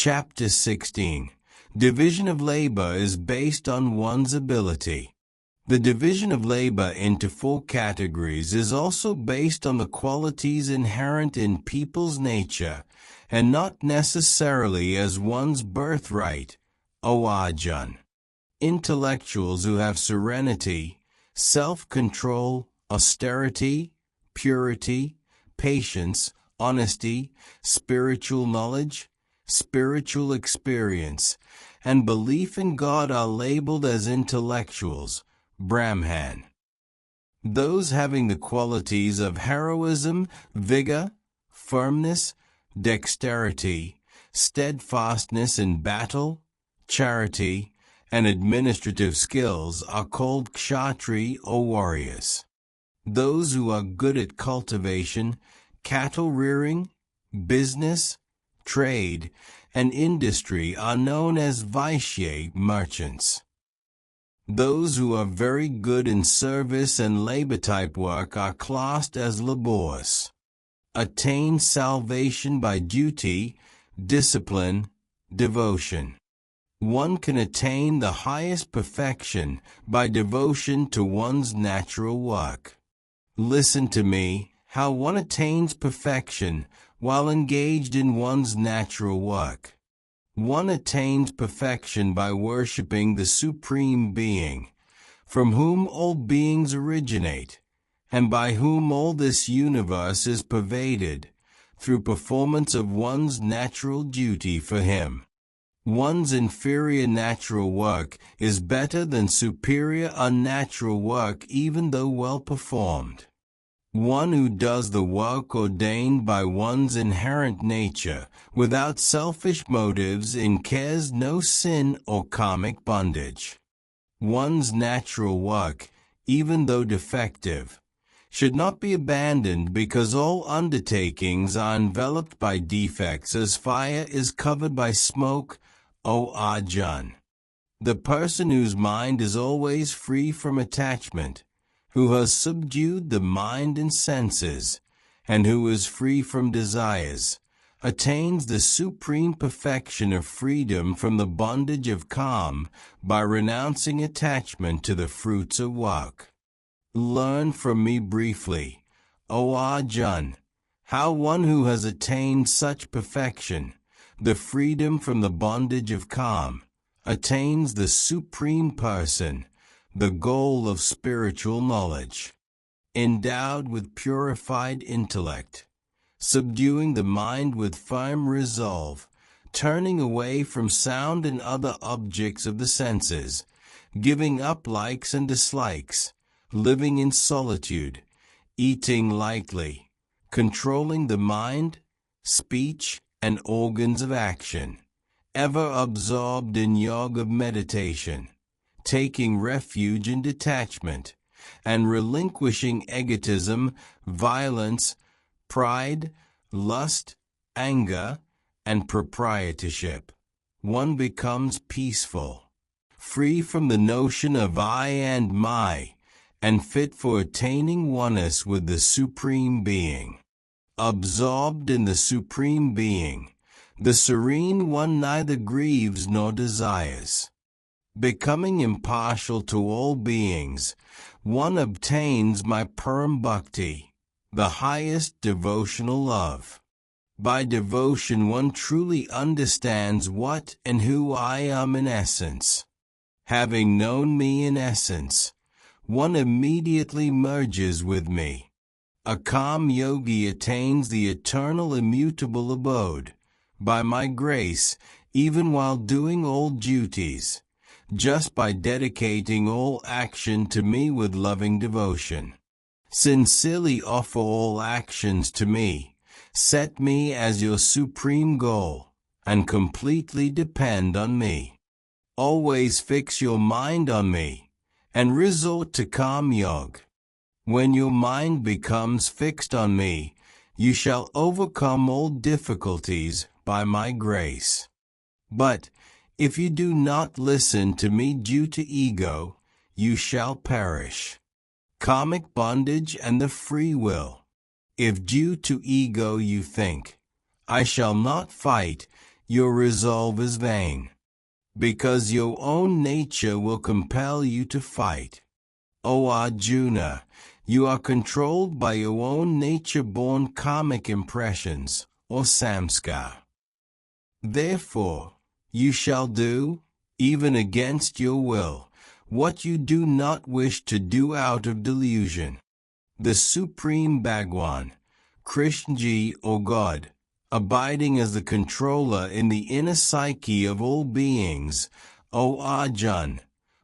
Chapter 16. Division of labor is based on one's ability. The division of labor into 4 categories is also based on the qualities inherent in people's nature, and not necessarily as one's birthright, O Arjun. Intellectuals who have serenity, self-control, austerity, purity, patience, honesty, spiritual knowledge, spiritual experience, and belief in God are labeled as intellectuals, Brahman. Those having the qualities of heroism, vigor, firmness, dexterity, steadfastness in battle, charity, and administrative skills are called kshatri or warriors. Those who are good at cultivation, cattle rearing, business, trade, and industry are known as Vaishya merchants. Those who are very good in service and labor-type work are classed as laborers. Attain salvation by duty, discipline, devotion. One can attain the highest perfection by devotion to one's natural work. Listen to me, how one attains perfection while engaged in one's natural work. One attains perfection by worshipping the Supreme Being, from whom all beings originate, and by whom all this universe is pervaded, through performance of one's natural duty for Him. One's inferior natural work is better than superior unnatural work even though well performed. One who does the work ordained by one's inherent nature without selfish motives incurs no sin or karmic bondage. One's natural work, even though defective, should not be abandoned because all undertakings are enveloped by defects as fire is covered by smoke, O Arjun. The person whose mind is always free from attachment, who has subdued the mind and senses, and who is free from desires, attains the supreme perfection of freedom from the bondage of calm by renouncing attachment to the fruits of work. Learn from me briefly, O Arjun, how one who has attained such perfection, the freedom from the bondage of calm, attains the supreme person, the goal of spiritual knowledge. Endowed with purified intellect, subduing the mind with firm resolve, turning away from sound and other objects of the senses, giving up likes and dislikes, living in solitude, eating lightly, controlling the mind, speech, and organs of action, ever absorbed in yoga of meditation, taking refuge in detachment, and relinquishing egotism, violence, pride, lust, anger, and proprietorship. One becomes peaceful, free from the notion of I and my, and fit for attaining oneness with the Supreme Being. Absorbed in the Supreme Being, the Serene One neither grieves nor desires. Becoming impartial to all beings, one obtains my Param Bhakti, the highest devotional love. By devotion one truly understands what and who I am in essence. Having known me in essence, one immediately merges with me. A calm yogi attains the eternal immutable abode, by my grace, even while doing all duties, just by dedicating all action to me with loving devotion. Sincerely offer all actions to me, set me as your supreme goal, and completely depend on me. Always fix your mind on me, and resort to calm yoga. When your mind becomes fixed on me, you shall overcome all difficulties by my grace. But if you do not listen to me due to ego, you shall perish. Karmic bondage and the free will. If due to ego you think, I shall not fight, your resolve is vain, because your own nature will compel you to fight. O Arjuna, you are controlled by your own nature-born karmic impressions, or samskar. Therefore, you shall do, even against your will, what you do not wish to do out of delusion. The Supreme Bhagwan, Krishnaji or God, abiding as the controller in the inner psyche of all beings, O Arjun,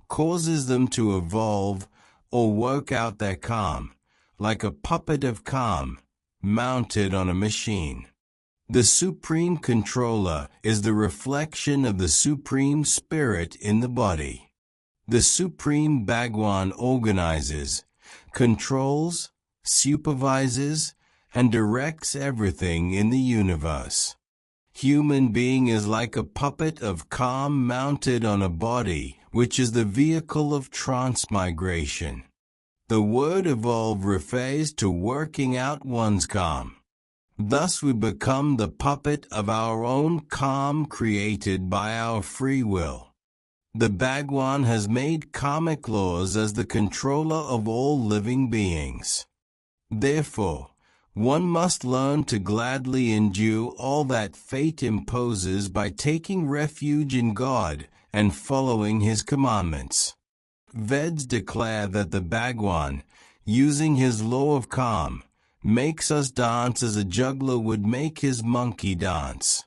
causes them to evolve or work out their calm, like a puppet of calm, mounted on a machine. The Supreme Controller is the reflection of the Supreme Spirit in the body. The Supreme Bhagwan organizes, controls, supervises, and directs everything in the universe. Human being is like a puppet of calm mounted on a body, which is the vehicle of transmigration. The word evolve refers to working out one's calm. Thus we become the puppet of our own calm created by our free will. The Bhagwan has made karmic laws as the controller of all living beings. Therefore, one must learn to gladly endure all that fate imposes by taking refuge in God and following His commandments. Veds declare that the Bhagwan, using his law of calm, makes us dance as a juggler would make his monkey dance.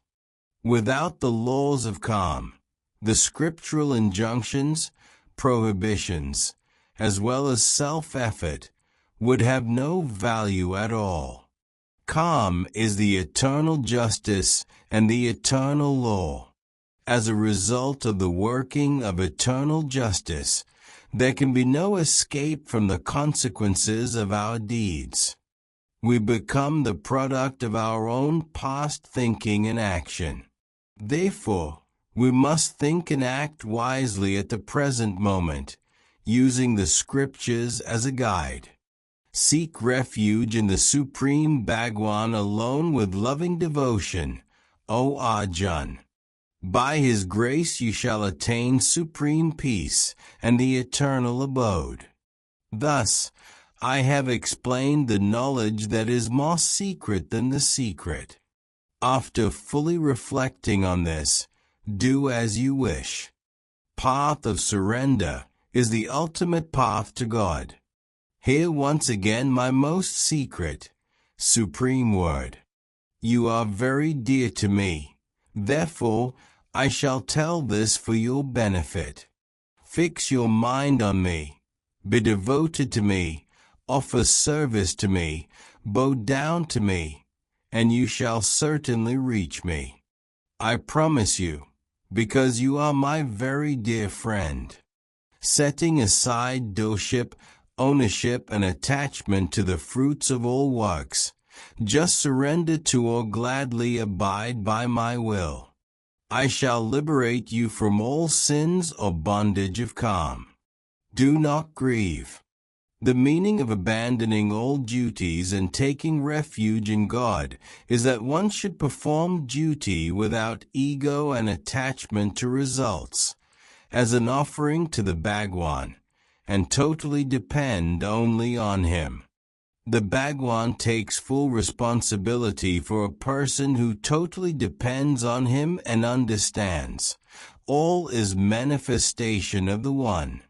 Without the laws of calm, the scriptural injunctions, prohibitions, as well as self-effort, would have no value at all. Calm is the eternal justice and the eternal law. As a result of the working of eternal justice, there can be no escape from the consequences of our deeds. We become the product of our own past thinking and action. Therefore, we must think and act wisely at the present moment, using the scriptures as a guide. Seek refuge in the Supreme Bhagwan alone with loving devotion, O Arjun. By His grace you shall attain supreme peace and the eternal abode. Thus, I have explained the knowledge that is more secret than the secret. After fully reflecting on this, do as you wish. Path of surrender is the ultimate path to God. Hear once again my most secret, supreme word. You are very dear to me, therefore I shall tell this for your benefit. Fix your mind on me, be devoted to me, offer service to me, bow down to me, and you shall certainly reach me. I promise you, because you are my very dear friend. Setting aside doship, ownership and attachment to the fruits of all works, just surrender to or gladly abide by my will. I shall liberate you from all sins or bondage of calm. Do not grieve. The meaning of abandoning all duties and taking refuge in God is that one should perform duty without ego and attachment to results, as an offering to the Bhagwan, and totally depend only on Him. The Bhagwan takes full responsibility for a person who totally depends on Him and understands. All is manifestation of the One.